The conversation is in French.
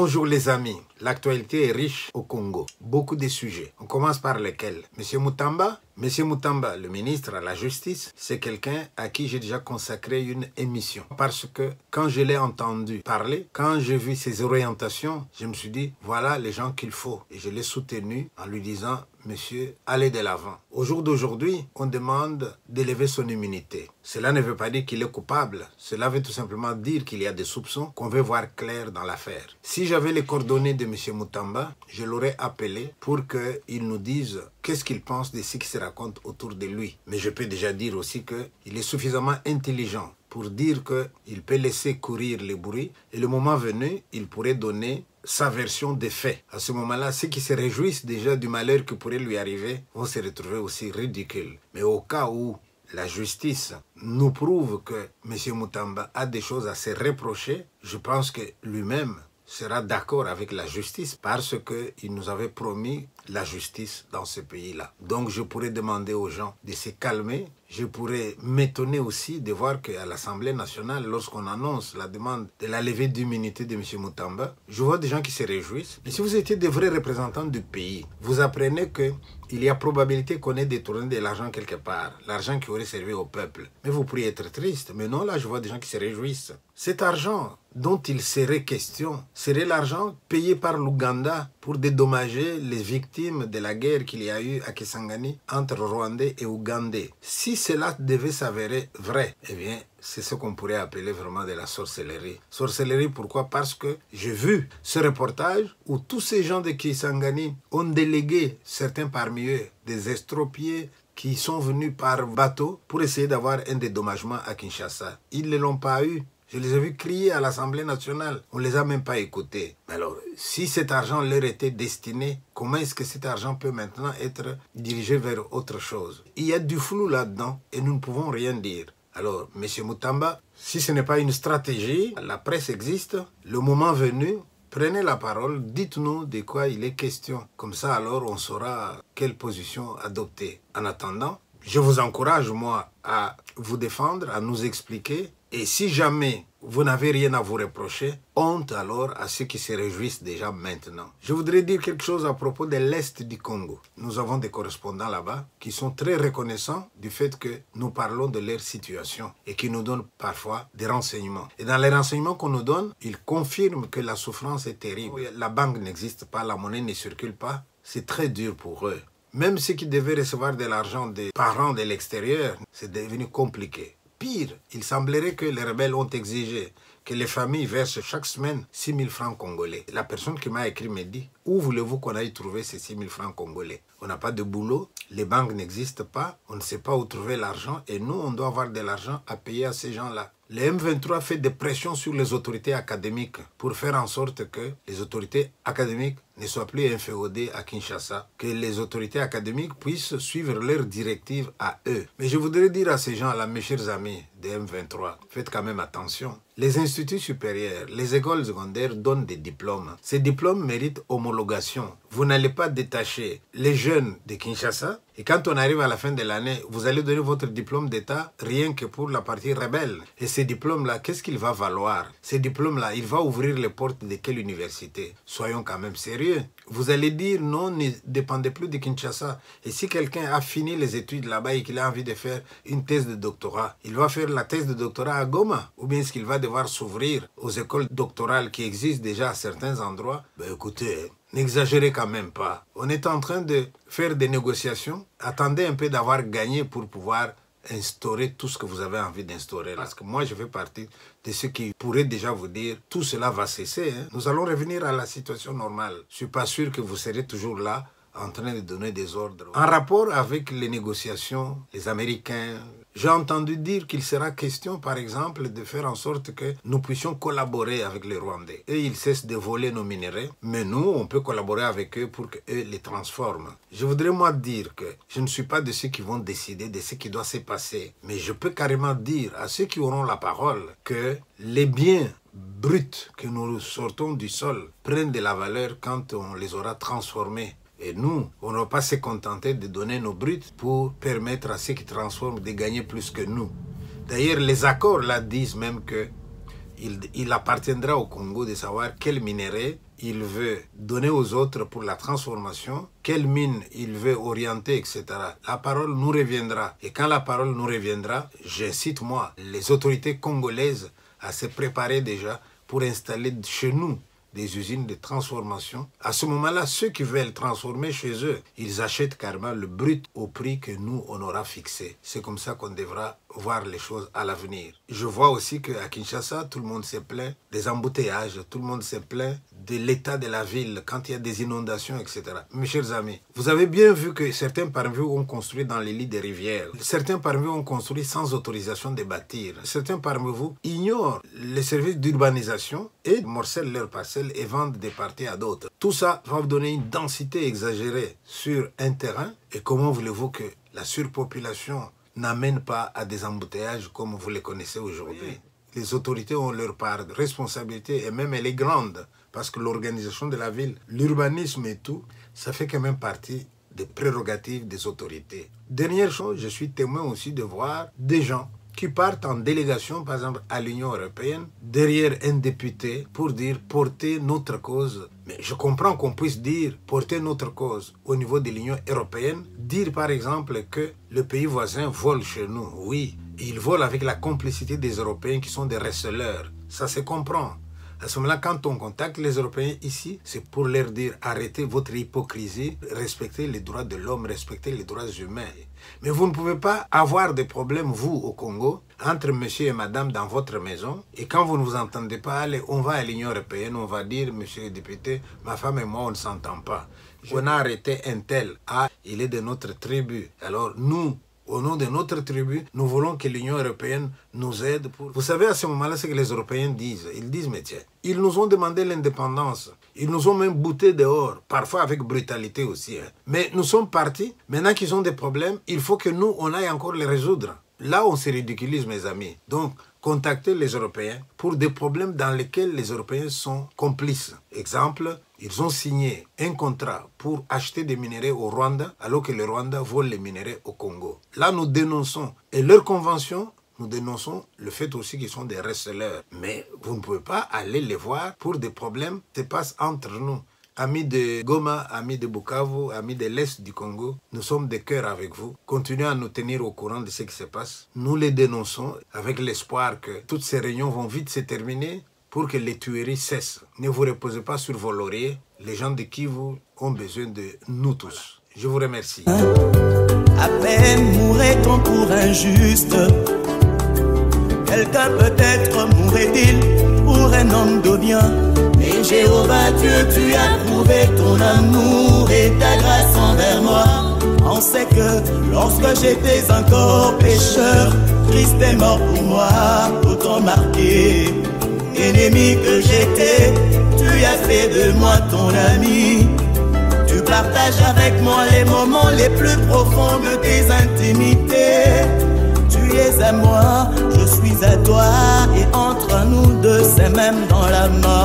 Bonjour les amis, l'actualité est riche au Congo. Beaucoup de sujets. On commence par lesquels? Monsieur Mutamba, le ministre à la Justice, c'est quelqu'un à qui j'ai déjà consacré une émission. Parce que quand je l'ai entendu parler, quand j'ai vu ses orientations, je me suis dit, voilà les gens qu'il faut. Et je l'ai soutenu en lui disant, monsieur, allez de l'avant. Au jour d'aujourd'hui, on demande d'élever son immunité. Cela ne veut pas dire qu'il est coupable. Cela veut tout simplement dire qu'il y a des soupçons qu'on veut voir clair dans l'affaire. Si j'avais les coordonnées de monsieur Mutamba, je l'aurais appelé pour qu'il nous dise qu'est-ce qu'il pense de ce qui se raconte autour de lui. Mais je peux déjà dire aussi qu'il est suffisamment intelligent pour dire qu'il peut laisser courir les bruits et le moment venu, il pourrait donner sa version des faits. À ce moment-là, ceux qui se réjouissent déjà du malheur qui pourrait lui arriver vont se retrouver aussi ridicules. Mais au cas où la justice nous prouve que M. Mutamba a des choses à se reprocher, je pense que lui-même sera d'accord avec la justice parce qu'il nous avait promis la justice dans ce pays-là. Donc je pourrais demander aux gens de se calmer. Je pourrais m'étonner aussi de voir qu'à l'Assemblée nationale, lorsqu'on annonce la demande de la levée d'immunité de M. Mutamba, je vois des gens qui se réjouissent. Mais si vous étiez des vrais représentants du pays, vous apprenez qu'il y a probabilité qu'on ait détourné de l'argent quelque part, l'argent qui aurait servi au peuple. Mais vous pourriez être triste. Mais non, là, je vois des gens qui se réjouissent. Cet argent dont il serait question serait l'argent payé par l'Ouganda pour dédommager les victimes de la guerre qu'il y a eu à Kisangani entre Rwandais et Ougandais. Si cela devait s'avérer vrai, eh bien, c'est ce qu'on pourrait appeler vraiment de la sorcellerie. Sorcellerie, pourquoi? Parce que j'ai vu ce reportage où tous ces gens de Kisangani ont délégué, certains parmi eux, des estropiés qui sont venus par bateau pour essayer d'avoir un dédommagement à Kinshasa. Ils ne l'ont pas eu. Je les ai vus crier à l'Assemblée nationale. On ne les a même pas écoutés. Alors, si cet argent leur était destiné, comment est-ce que cet argent peut maintenant être dirigé vers autre chose? Il y a du flou là-dedans et nous ne pouvons rien dire. Alors, M. Mutamba, si ce n'est pas une stratégie, la presse existe, le moment venu, prenez la parole, dites-nous de quoi il est question. Comme ça, alors, on saura quelle position adopter. En attendant, je vous encourage, moi, à vous défendre, à nous expliquer. Et si jamais vous n'avez rien à vous reprocher, honte alors à ceux qui se réjouissent déjà maintenant. Je voudrais dire quelque chose à propos de l'Est du Congo. Nous avons des correspondants là-bas qui sont très reconnaissants du fait que nous parlons de leur situation et qui nous donnent parfois des renseignements. Et dans les renseignements qu'on nous donne, ils confirment que la souffrance est terrible. La banque n'existe pas, la monnaie ne circule pas. C'est très dur pour eux. Même ceux qui devaient recevoir de l'argent des parents de l'extérieur, c'est devenu compliqué. Pire, il semblerait que les rebelles ont exigé que les familles versent chaque semaine 6 000 francs congolais. La personne qui m'a écrit me dit, où voulez-vous qu'on aille trouver ces 6 000 francs congolais? On n'a pas de boulot, les banques n'existent pas, on ne sait pas où trouver l'argent et nous, on doit avoir de l'argent à payer à ces gens-là. Le M23 fait des pressions sur les autorités académiques pour faire en sorte que les autorités académiques ne soient plus inféodées à Kinshasa, que les autorités académiques puissent suivre leurs directives à eux. Mais je voudrais dire à ces gens-là, mes chers amis de M23, faites quand même attention. Les instituts supérieurs, les écoles secondaires donnent des diplômes. Ces diplômes méritent homologation. Vous n'allez pas détacher les jeunes de Kinshasa et quand on arrive à la fin de l'année, vous allez donner votre diplôme d'État rien que pour la partie rebelle. Et ces diplômes-là, qu'est-ce qu'il va valoir? Ces diplômes-là, il va ouvrir les portes de quelle université? Soyons quand même sérieux. Vous allez dire non, ne dépendez plus de Kinshasa. Et si quelqu'un a fini les études là-bas et qu'il a envie de faire une thèse de doctorat, il va faire la thèse de doctorat à Goma? Ou bien est-ce qu'il va devoir s'ouvrir aux écoles doctorales qui existent déjà à certains endroits? Ben écoutez, n'exagérez quand même pas. On est en train de faire des négociations. Attendez un peu d'avoir gagné pour pouvoir instaurer tout ce que vous avez envie d'instaurer. Parce que moi, je fais partie de ceux qui pourraient déjà vous dire tout cela va cesser. Nous allons revenir à la situation normale. Je ne suis pas sûr que vous serez toujours là en train de donner des ordres. En rapport avec les négociations, les Américains, j'ai entendu dire qu'il sera question, par exemple, de faire en sorte que nous puissions collaborer avec les Rwandais. Eux, ils cessent de voler nos minerais, mais nous, on peut collaborer avec eux pour qu'eux les transforment. Je voudrais, moi, dire que je ne suis pas de ceux qui vont décider de ce qui doit se passer, mais je peux carrément dire à ceux qui auront la parole que les biens bruts que nous sortons du sol prennent de la valeur quand on les aura transformés. Et nous, on ne va pas se contenter de donner nos bruts pour permettre à ceux qui transforment de gagner plus que nous. D'ailleurs, les accords là disent même que il appartiendra au Congo de savoir quel minerai il veut donner aux autres pour la transformation, quelle mine il veut orienter, etc. La parole nous reviendra. Et quand la parole nous reviendra, j'incite moi, les autorités congolaises à se préparer déjà pour installer chez nous des usines de transformation. À ce moment-là, ceux qui veulent transformer chez eux, ils achètent carrément le brut au prix que nous, on aura fixé. C'est comme ça qu'on devra voir les choses à l'avenir. Je vois aussi qu'à Kinshasa, tout le monde se plaint des embouteillages, tout le monde se plaint de l'état de la ville quand il y a des inondations, etc. Mes chers amis, vous avez bien vu que certains parmi vous ont construit dans les lits des rivières. Certains parmi vous ont construit sans autorisation de bâtir. Certains parmi vous ignorent les services d'urbanisation et morcellent leurs parcelles et vendent des parties à d'autres. Tout ça va vous donner une densité exagérée sur un terrain. Et comment voulez-vous que la surpopulation n'amène pas à des embouteillages comme vous les connaissez aujourd'hui? Oui. Les autorités ont leur part de responsabilité et même elle est grande parce que l'organisation de la ville, l'urbanisme et tout, ça fait quand même partie des prérogatives des autorités. Dernière chose, je suis témoin aussi de voir des gens qui partent en délégation, par exemple, à l'Union européenne, derrière un député pour dire « porter notre cause ». Mais je comprends qu'on puisse dire « porter notre cause » au niveau de l'Union européenne, dire par exemple que le pays voisin vole chez nous. Oui, il vole avec la complicité des Européens qui sont des receleurs. Ça se comprend. À ce moment-là, quand on contacte les Européens ici, c'est pour leur dire « arrêtez votre hypocrisie, respectez les droits de l'homme, respectez les droits humains ». Mais vous ne pouvez pas avoir des problèmes, vous, au Congo, entre monsieur et madame dans votre maison. Et quand vous ne vous entendez pas, allez, on va à l'Union européenne, on va dire, monsieur le député, ma femme et moi, on ne s'entend pas. On a arrêté un tel. Ah, il est de notre tribu. Alors nous, au nom de notre tribu, nous voulons que l'Union européenne nous aide pour... Vous savez, à ce moment-là, ce que les Européens disent. Ils disent, mais tiens, ils nous ont demandé l'indépendance. Ils nous ont même bouté dehors, parfois avec brutalité aussi. Hein. Mais nous sommes partis. Maintenant qu'ils ont des problèmes, il faut que nous, on aille encore les résoudre. Là, on se ridiculise, mes amis. Donc, contactez les Européens pour des problèmes dans lesquels les Européens sont complices. Exemple, ils ont signé un contrat pour acheter des minerais au Rwanda, alors que le Rwanda vole les minerais au Congo. Là, nous dénonçons. Et leur convention, nous dénonçons le fait aussi qu'ils sont des receleurs. Mais vous ne pouvez pas aller les voir pour des problèmes qui se passent entre nous. Amis de Goma, amis de Bukavu, amis de l'Est du Congo, nous sommes de cœur avec vous. Continuez à nous tenir au courant de ce qui se passe. Nous les dénonçons avec l'espoir que toutes ces réunions vont vite se terminer pour que les tueries cessent. Ne vous reposez pas sur vos lauriers. Les gens de Kivu ont besoin de nous tous. Je vous remercie. À peine mourrait-on pour un juste. Quelqu'un peut-être mourrait-il pour un homme de bien. Mais Jéhovah Dieu, tu as prouvé ton amour et ta grâce envers moi. On sait que lorsque j'étais encore pécheur, Christ est mort pour moi, autant marqué. Ennemi que j'étais, tu as fait de moi ton ami. Tu partages avec moi les moments les plus profonds de tes intimités. Tu es à moi, je suis à toi, et entre nous deux, c'est même dans la mort.